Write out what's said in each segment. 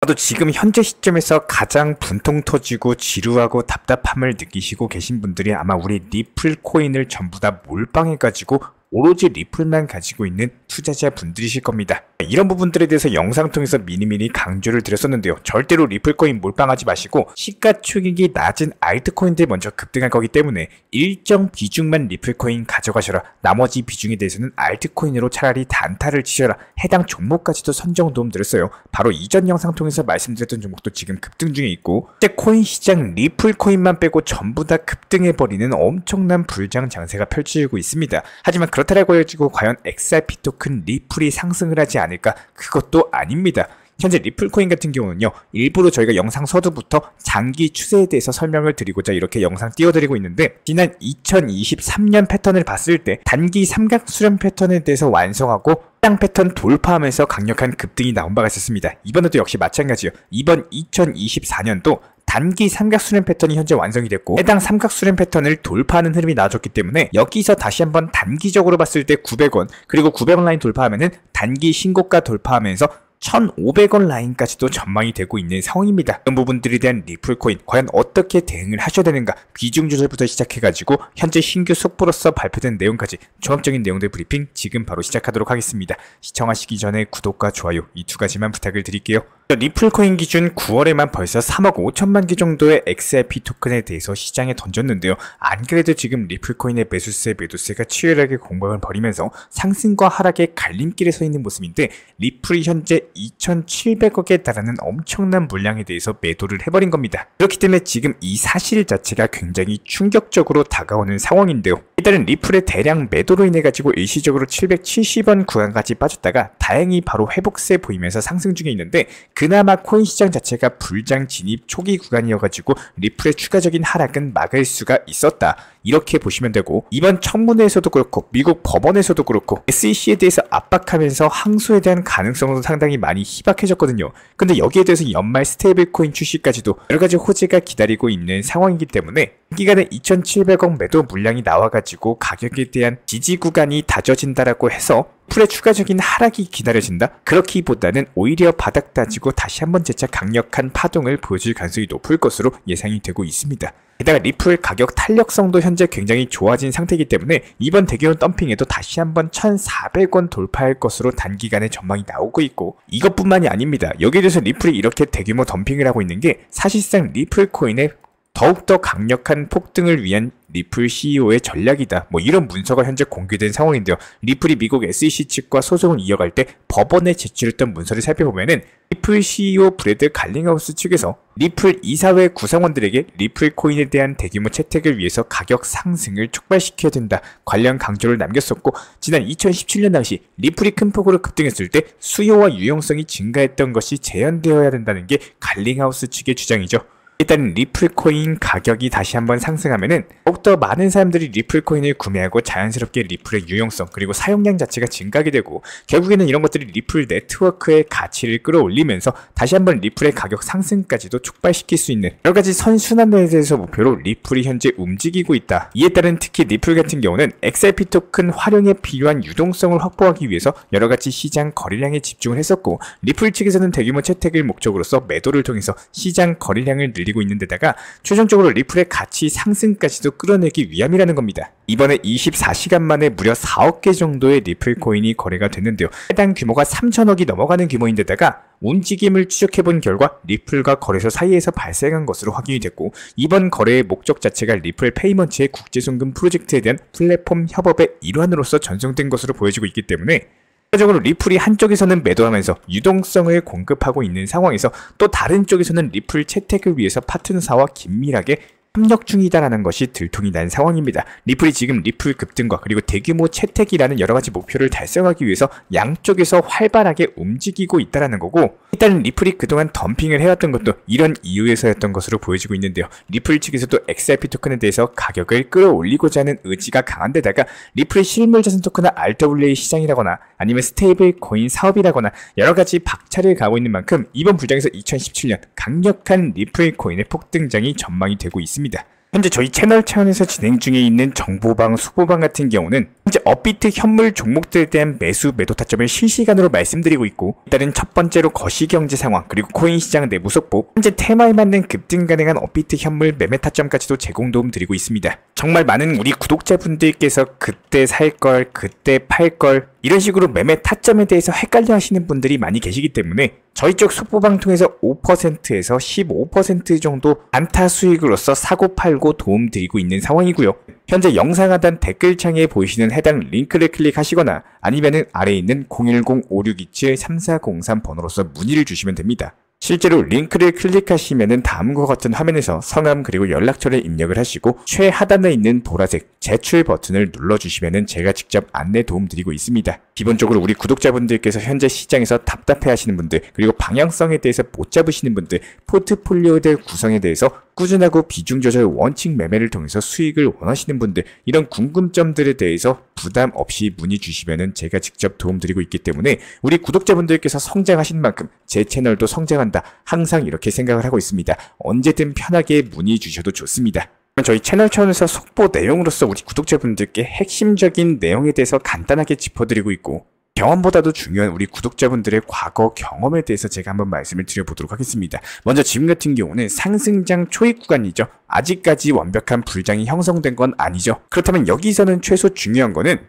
아마도 지금 현재 시점에서 가장 분통 터지고 지루하고 답답함을 느끼시고 계신 분들이 아마 우리 리플 코인을 전부 다 몰빵해가지고 오로지 리플만 가지고 있는 투자자 분들이실 겁니다. 이런 부분들에 대해서 영상 통해서 미리미리 강조를 드렸었는데요. 절대로 리플코인 몰빵하지 마시고 시가총액이 낮은 알트코인들 먼저 급등할 거기 때문에 일정 비중만 리플코인 가져가셔라. 나머지 비중에 대해서는 알트코인으로 차라리 단타를 치셔라. 해당 종목까지도 선정 도움 드렸어요. 바로 이전 영상 통해서 말씀드렸던 종목도 지금 급등 중에 있고, 실제 코인 시장 리플코인만 빼고 전부 다 급등해버리는 엄청난 불장 장세가 펼쳐지고 있습니다. 하지만 그렇다고 해가지고 과연 XRP 토큰 리플이 상승을 하지 않을까? 그것도 아닙니다. 현재 리플코인 같은 경우는요, 일부러 저희가 영상 서두부터 장기 추세에 대해서 설명을 드리고자 이렇게 영상 띄워드리고 있는데, 지난 2023년 패턴을 봤을 때 단기 삼각 수렴 패턴에 대해서 완성하고 시장 패턴 돌파하면서 강력한 급등이 나온 바가 있었습니다. 이번에도 역시 마찬가지요. 이번 2024년도 단기 삼각수렴 패턴이 현재 완성이 됐고, 해당 삼각수렴 패턴을 돌파하는 흐름이 나와줬기 때문에 여기서 다시 한번 단기적으로 봤을 때 900원, 그리고 900원 라인 돌파하면은 단기 신고가 돌파하면서 1,500원 라인까지도 전망이 되고 있는 상황입니다. 이런 부분들에 대한 리플코인 과연 어떻게 대응을 하셔야 되는가, 비중 조절부터 시작해가지고 현재 신규 속보로서 발표된 내용까지 종합적인 내용들 브리핑 지금 바로 시작하도록 하겠습니다. 시청하시기 전에 구독과 좋아요 이 두 가지만 부탁을 드릴게요. 리플코인 기준 9월에만 벌써 3억 5천만 개 정도의 XRP 토큰에 대해서 시장에 던졌는데요. 안 그래도 지금 리플코인의 매수세 매도세가 치열하게 공방을 벌이면서 상승과 하락의 갈림길에 서 있는 모습인데, 리플이 현재 2,700억에 달하는 엄청난 물량에 대해서 매도를 해버린 겁니다. 그렇기 때문에 지금 이 사실 자체가 굉장히 충격적으로 다가오는 상황인데요. 일단은 리플의 대량 매도로 인해 가지고 일시적으로 770원 구간까지 빠졌다가 다행히 바로 회복세 보이면서 상승 중에 있는데, 그나마 코인 시장 자체가 불장 진입 초기 구간이어가지고 리플의 추가적인 하락은 막을 수가 있었다. 이렇게 보시면 되고, 이번 청문회에서도 그렇고 미국 법원에서도 그렇고 SEC에 대해서 압박하면서 항소에 대한 가능성도 상당히 많이 희박해졌거든요. 근데 여기에 대해서 연말 스테이블코인 출시까지도 여러가지 호재가 기다리고 있는 상황이기 때문에 기간에 2,700억 매도 물량이 나와가지고 가격에 대한 지지 구간이 다져진다라고 해서 풀의 추가적인 하락이 기다려진다? 그렇기보다는 오히려 바닥 다지고 다시 한번 재차 강력한 파동을 보여줄 가능성이 높을 것으로 예상이 되고 있습니다. 게다가 리플 가격 탄력성도 현재 굉장히 좋아진 상태이기 때문에 이번 대규모 덤핑에도 다시 한번 1,400원 돌파할 것으로 단기간에 전망이 나오고 있고, 이것뿐만이 아닙니다. 여기에 대해서 리플이 이렇게 대규모 덤핑을 하고 있는 게 사실상 리플 코인의 더욱더 강력한 폭등을 위한 리플 CEO의 전략이다. 이런 문서가 현재 공개된 상황인데요. 리플이 미국 SEC 측과 소송을 이어갈 때 법원에 제출했던 문서를 살펴보면은 리플 CEO 브래드 갈링하우스 측에서 리플 이사회 구성원들에게 리플 코인에 대한 대규모 채택을 위해서 가격 상승을 촉발시켜야 된다. 관련 강조를 남겼었고, 지난 2017년 당시 리플이 큰 폭으로 급등했을 때 수요와 유용성이 증가했던 것이 재현되어야 된다는 게 갈링하우스 측의 주장이죠. 일단 리플코인 가격이 다시 한번 상승하면은 더욱더 많은 사람들이 리플코인을 구매하고 자연스럽게 리플의 유용성 그리고 사용량 자체가 증가하게 되고, 결국에는 이런 것들이 리플 네트워크의 가치를 끌어올리면서 다시 한번 리플의 가격 상승까지도 촉발시킬 수 있는 여러가지 선순환에 대해서 목표로 리플이 현재 움직이고 있다. 이에 따른 특히 리플 같은 경우는 XRP 토큰 활용에 필요한 유동성을 확보하기 위해서 여러가지 시장 거래량에 집중을 했었고, 리플 측에서는 대규모 채택을 목적으로서 매도를 통해서 시장 거래량을 늘리고 있는 데다가 최종적으로 리플의 가치 상승까지도 끌어내기 위함이라는 겁니다. 이번에 24시간 만에 무려 4억 개 정도의 리플 코인이 거래가 됐는데요. 해당 규모가 3천억이 넘어가는 규모인데다가 움직임을 추적해본 결과 리플과 거래소 사이에서 발생한 것으로 확인이 됐고, 이번 거래의 목적 자체가 리플 페이먼트의 국제송금 프로젝트에 대한 플랫폼 협업의 일환으로서 전송된 것으로 보여지고 있기 때문에 결과적으로 리플이 한쪽에서는 매도하면서 유동성을 공급하고 있는 상황에서 또 다른 쪽에서는 리플 채택을 위해서 파트너사와 긴밀하게 협력 중이다라는 것이 들통이 난 상황입니다. 리플이 지금 리플 급등과 그리고 대규모 채택이라는 여러가지 목표를 달성하기 위해서 양쪽에서 활발하게 움직이고 있다는 거고, 일단은 리플이 그동안 덤핑을 해왔던 것도 이런 이유에서였던 것으로 보여지고 있는데요. 리플 측에서도 XRP 토큰에 대해서 가격을 끌어올리고자 하는 의지가 강한 데다가 리플의 실물자산 토큰은 RWA 시장이라거나 아니면 스테이블 코인 사업이라거나 여러가지 박차를 가고 있는 만큼 이번 불장에서 2017년 강력한 리플 코인의 폭등장이 전망이 되고 있습니다. 현재 저희 채널 차원에서 진행 중에 있는 정보방, 속보방 같은 경우는 현재 업비트 현물 종목들에 대한 매수, 매도 타점을 실시간으로 말씀드리고 있고, 일단은 첫 번째로 거시경제 상황, 그리고 코인 시장 내부 속보, 현재 테마에 맞는 급등 가능한 업비트 현물 매매 타점까지도 제공 도움 드리고 있습니다. 정말 많은 우리 구독자분들께서 그때 살 걸, 그때 팔 걸, 이런 식으로 매매 타점에 대해서 헷갈려 하시는 분들이 많이 계시기 때문에 저희 쪽 속보방 통해서 5%에서 15% 정도 안타 수익으로서 사고 팔고 도움 드리고 있는 상황이고요. 현재 영상 하단 댓글창에 보이시는 해당 링크를 클릭하시거나 아니면은 아래에 있는 010-5627-3403 번호로서 문의를 주시면 됩니다. 실제로 링크를 클릭하시면은 다음과 같은 화면에서 성함 그리고 연락처를 입력을 하시고 최하단에 있는 보라색 제출 버튼을 눌러주시면은 제가 직접 안내 도움 드리고 있습니다. 기본적으로 우리 구독자분들께서 현재 시장에서 답답해 하시는 분들, 그리고 방향성에 대해서 못 잡으시는 분들, 포트폴리오들 구성에 대해서 꾸준하고 비중 조절 원칙 매매를 통해서 수익을 원하시는 분들, 이런 궁금점들에 대해서 부담 없이 문의 주시면은 제가 직접 도움 드리고 있기 때문에 우리 구독자분들께서 성장하신 만큼 제 채널도 성장한다, 항상 이렇게 생각을 하고 있습니다. 언제든 편하게 문의 주셔도 좋습니다. 저희 채널 차원에서 속보 내용으로서 우리 구독자분들께 핵심적인 내용에 대해서 간단하게 짚어드리고 있고, 경험보다도 중요한 우리 구독자분들의 과거 경험에 대해서 제가 한번 말씀을 드려보도록 하겠습니다. 먼저 지금 같은 경우는 상승장 초입 구간이죠. 아직까지 완벽한 불장이 형성된 건 아니죠. 그렇다면 여기서는 최소 중요한 거는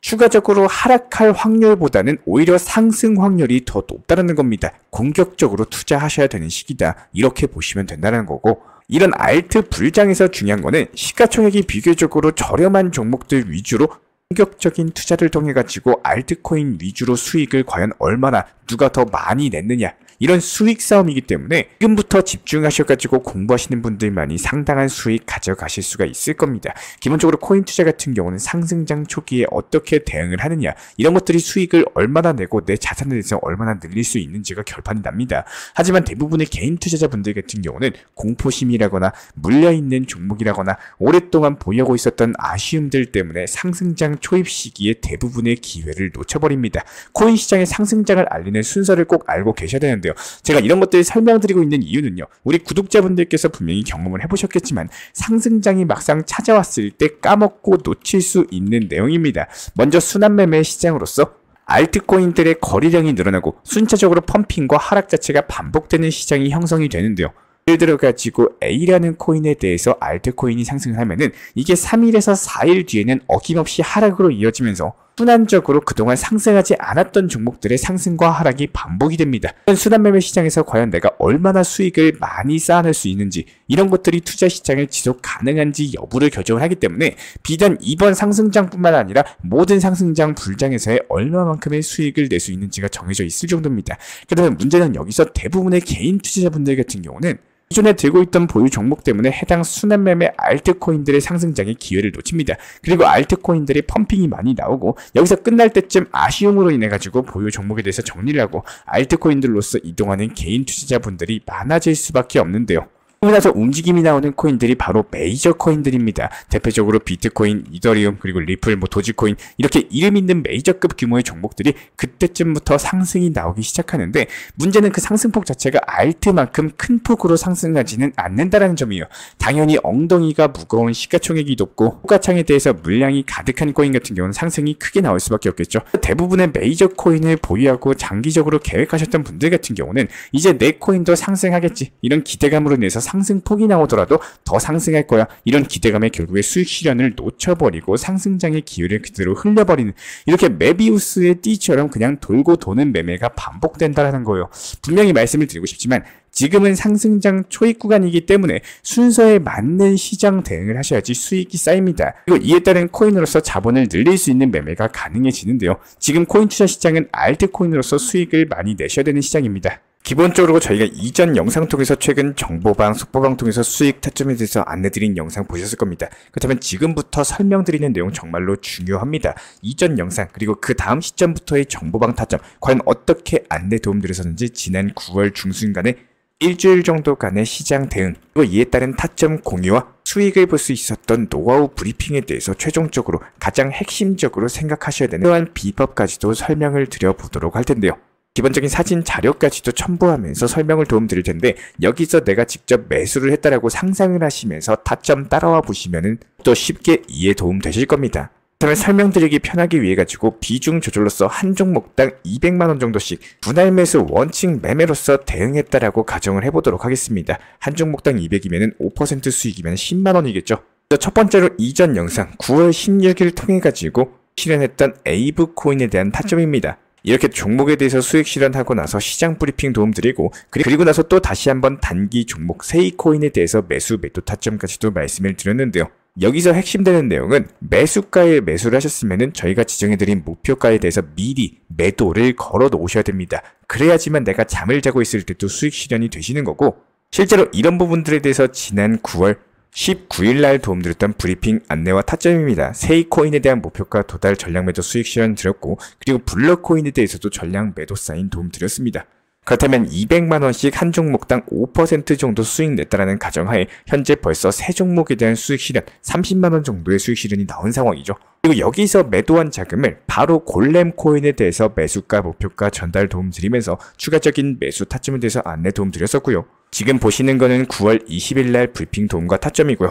추가적으로 하락할 확률보다는 오히려 상승 확률이 더 높다는 겁니다. 공격적으로 투자하셔야 되는 시기다, 이렇게 보시면 된다는 거고, 이런 알트 불장에서 중요한 거는 시가총액이 비교적으로 저렴한 종목들 위주로 공격적인 투자를 통해 가지고 알트코인 위주로 수익을 과연 얼마나, 누가 더 많이 냈느냐, 이런 수익 싸움이기 때문에 지금부터 집중하셔가지고 공부하시는 분들만이 상당한 수익 가져가실 수가 있을 겁니다. 기본적으로 코인 투자 같은 경우는 상승장 초기에 어떻게 대응을 하느냐, 이런 것들이 수익을 얼마나 내고 내 자산에 대해서 얼마나 늘릴 수 있는지가 결판이 납니다. 하지만 대부분의 개인 투자자분들 같은 경우는 공포심이라거나 물려있는 종목이라거나 오랫동안 보유하고 있었던 아쉬움들 때문에 상승장 초입 시기에 대부분의 기회를 놓쳐버립니다. 코인 시장의 상승장을 알리는 순서를 꼭 알고 계셔야 되는데요. 제가 이런 것들을 설명드리고 있는 이유는요, 우리 구독자분들께서 분명히 경험을 해보셨겠지만 상승장이 막상 찾아왔을 때 까먹고 놓칠 수 있는 내용입니다. 먼저 순환매매 시장으로서 알트코인들의 거래량이 늘어나고 순차적으로 펌핑과 하락 자체가 반복되는 시장이 형성이 되는데요. 예를 들어 가지고 A라는 코인에 대해서 알트코인이 상승하면은 이게 3일에서 4일 뒤에는 어김없이 하락으로 이어지면서 순환적으로 그동안 상승하지 않았던 종목들의 상승과 하락이 반복이 됩니다. 순환매매 시장에서 과연 내가 얼마나 수익을 많이 쌓아낼 수 있는지, 이런 것들이 투자 시장을 지속 가능한지 여부를 결정을 하기 때문에 비단 이번 상승장뿐만 아니라 모든 상승장 불장에서의 얼마만큼의 수익을 낼 수 있는지가 정해져 있을 정도입니다. 그다음에 문제는 여기서 대부분의 개인 투자자분들 같은 경우는 기존에 들고 있던 보유 종목 때문에 해당 순환매매 알트코인들의 상승장의 기회를 놓칩니다. 그리고 알트코인들의 펌핑이 많이 나오고 여기서 끝날 때쯤 아쉬움으로 인해 가지고 보유 종목에 대해서 정리를 하고 알트코인들로서 이동하는 개인 투자자분들이 많아질 수밖에 없는데요. 그러고 나서 움직임이 나오는 코인들이 바로 메이저 코인들입니다. 대표적으로 비트코인, 이더리움, 그리고 리플, 도지코인, 이렇게 이름 있는 메이저급 규모의 종목들이 그때쯤부터 상승이 나오기 시작하는데, 문제는 그 상승폭 자체가 알트만큼 큰 폭으로 상승하지는 않는다는 점이에요. 당연히 엉덩이가 무거운 시가총액이 높고 호가창에 대해서 물량이 가득한 코인 같은 경우는 상승이 크게 나올 수밖에 없겠죠. 대부분의 메이저 코인을 보유하고 장기적으로 계획하셨던 분들 같은 경우는 이제 내 코인도 상승하겠지, 이런 기대감으로 인해서 상승폭이 나오더라도 더 상승할 거야, 이런 기대감에 결국에 수익 실현을 놓쳐버리고 상승장의 기회를 그대로 흘려버리는, 이렇게 메비우스의 띠처럼 그냥 돌고 도는 매매가 반복된다는 거예요. 분명히 말씀을 드리고 싶지만 지금은 상승장 초입 구간이기 때문에 순서에 맞는 시장 대응을 하셔야지 수익이 쌓입니다. 그리고 이에 따른 코인으로서 자본을 늘릴 수 있는 매매가 가능해지는데요. 지금 코인 투자 시장은 알트코인으로서 수익을 많이 내셔야 되는 시장입니다. 기본적으로 저희가 이전 영상 통해서 최근 정보방, 속보방 통해서 수익 타점에 대해서 안내드린 영상 보셨을 겁니다. 그렇다면 지금부터 설명드리는 내용 정말로 중요합니다. 이전 영상 그리고 그 다음 시점부터의 정보방 타점 과연 어떻게 안내 도움드렸었는지 지난 9월 중순간에 일주일 정도간의 시장 대응, 그리고 이에 따른 타점 공유와 수익을 볼 수 있었던 노하우 브리핑에 대해서 최종적으로 가장 핵심적으로 생각하셔야 되는 그러한 비법까지도 설명을 드려보도록 할 텐데요. 기본적인 사진 자료까지도 첨부하면서 설명을 도움드릴 텐데 여기서 내가 직접 매수를 했다라고 상상을 하시면서 타점 따라와 보시면은 또 쉽게 이해 도움 되실 겁니다. 그렇다면 설명드리기 편하기 위해 가지고 비중 조절로서 한 종목당 200만원 정도씩 분할 매수 원칙 매매로서 대응했다라고 가정을 해보도록 하겠습니다. 한 종목당 200이면 5% 수익이면 10만원이겠죠. 첫 번째로 이전 영상 9월 16일 통해 가지고 실현했던 에이브 코인에 대한 타점입니다. 이렇게 종목에 대해서 수익 실현하고 나서 시장 브리핑 도움드리고 그리고 나서 또 다시 한번 단기 종목 세이코인에 대해서 매수 매도 타점까지도 말씀을 드렸는데요. 여기서 핵심되는 내용은 매수가에 매수를 하셨으면 저희가 지정해드린 목표가에 대해서 미리 매도를 걸어 놓으셔야 됩니다. 그래야지만 내가 잠을 자고 있을 때도 수익 실현이 되시는 거고, 실제로 이런 부분들에 대해서 지난 9월 19일 날 도움드렸던 브리핑 안내와 타점입니다. 세이코인에 대한 목표가 도달 전량 매도 수익 실현 드렸고, 그리고 블러코인에 대해서도 전량 매도 사인 도움드렸습니다. 그렇다면 200만원씩 한 종목당 5% 정도 수익 냈다라는 가정하에 현재 벌써 3종목에 대한 수익 실현 30만원 정도의 수익 실현이 나온 상황이죠. 그리고 여기서 매도한 자금을 바로 골렘 코인에 대해서 매수가 목표가 전달 도움드리면서 추가적인 매수 타점에 대해서 안내 도움드렸었고요. 지금 보시는 거는 9월 20일 날 브리핑 도움과 타점이고요.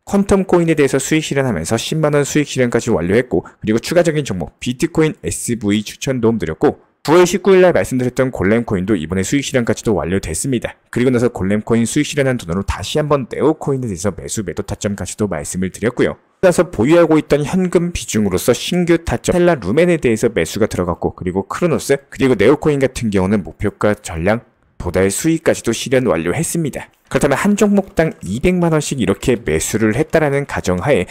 퀀텀 코인에 대해서 수익 실현하면서 10만원 수익 실현까지 완료했고, 그리고 추가적인 종목 비트코인 SV 추천 도움드렸고, 9월 19일 날 말씀드렸던 골렘코인도 이번에 수익 실현까지도 완료됐습니다. 그리고 나서 골렘코인 수익 실현한 돈으로 다시 한번 네오코인에 대해서 매수 매도 타점까지도 말씀을 드렸고요. 그래서 보유하고 있던 현금 비중으로서 신규 타점 텔라 루멘에 대해서 매수가 들어갔고, 그리고 크로노스 그리고 네오코인 같은 경우는 목표가 전량 도달 수익까지도 실현 완료했습니다. 그렇다면 한 종목당 200만원씩 이렇게 매수를 했다라는 가정하에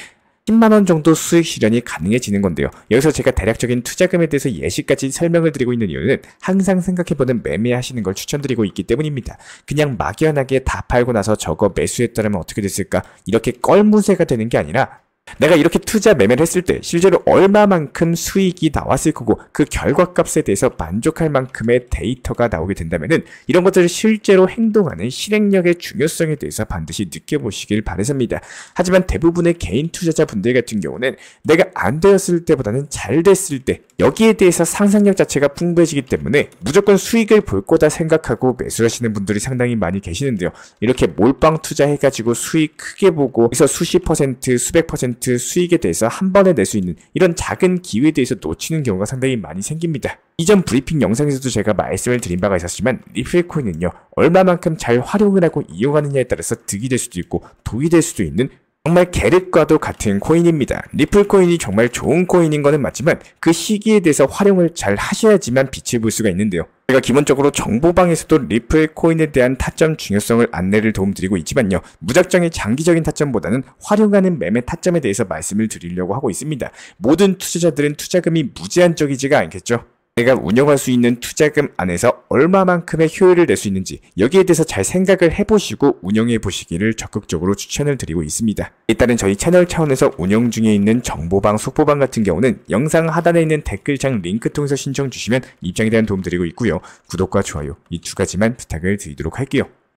10만원 정도 수익 실현이 가능해지는 건데요. 여기서 제가 대략적인 투자금에 대해서 예시까지 설명을 드리고 있는 이유는 항상 생각해보는 매매하시는 걸 추천드리고 있기 때문입니다. 그냥 막연하게 다 팔고 나서 저거 매수했다면 어떻게 됐을까? 이렇게 껄무새가 되는 게 아니라 내가 이렇게 투자 매매를 했을 때 실제로 얼마만큼 수익이 나왔을 거고 그 결과값에 대해서 만족할 만큼의 데이터가 나오게 된다면은 이런 것들을 실제로 행동하는 실행력의 중요성에 대해서 반드시 느껴보시길 바라십니다. 하지만 대부분의 개인 투자자분들 같은 경우는 내가 안 되었을 때보다는 잘 됐을 때 여기에 대해서 상상력 자체가 풍부해지기 때문에 무조건 수익을 볼 거다 생각하고 매수하시는 분들이 상당히 많이 계시는데요. 이렇게 몰빵 투자해가지고 수익 크게 보고 그래서 수십 퍼센트, 수백 퍼센트 수익에 대해서 한 번에 낼 수 있는 이런 작은 기회에 대해서 놓치는 경우가 상당히 많이 생깁니다. 이전 브리핑 영상에서도 제가 말씀을 드린 바가 있었지만 리플코인은요, 얼마만큼 잘 활용을 하고 이용하느냐에 따라서 득이 될 수도 있고 독이 될 수도 있는 정말 계륵과도 같은 코인입니다. 리플코인이 정말 좋은 코인인 거는 맞지만 그 시기에 대해서 활용을 잘 하셔야지만 빛을 볼 수가 있는데요. 제가 기본적으로 정보방에서도 리플코인에 대한 타점 중요성을 안내를 도움드리고 있지만요. 무작정의 장기적인 타점보다는 활용하는 매매 타점에 대해서 말씀을 드리려고 하고 있습니다. 모든 투자자들은 투자금이 무제한적이지가 않겠죠. 내가 운영할 수 있는 투자금 안에서 얼마만큼의 효율을 낼 수 있는지 여기에 대해서 잘 생각을 해보시고 운영해 보시기를 적극적으로 추천을 드리고 있습니다. 일단은 저희 채널 차원에서 운영 중에 있는 정보방, 속보방 같은 경우는 영상 하단에 있는 댓글창 링크 통해서 신청 주시면 입장에 대한 도움 드리고 있고요. 구독과 좋아요 이 두 가지만 부탁을 드리도록 할게요.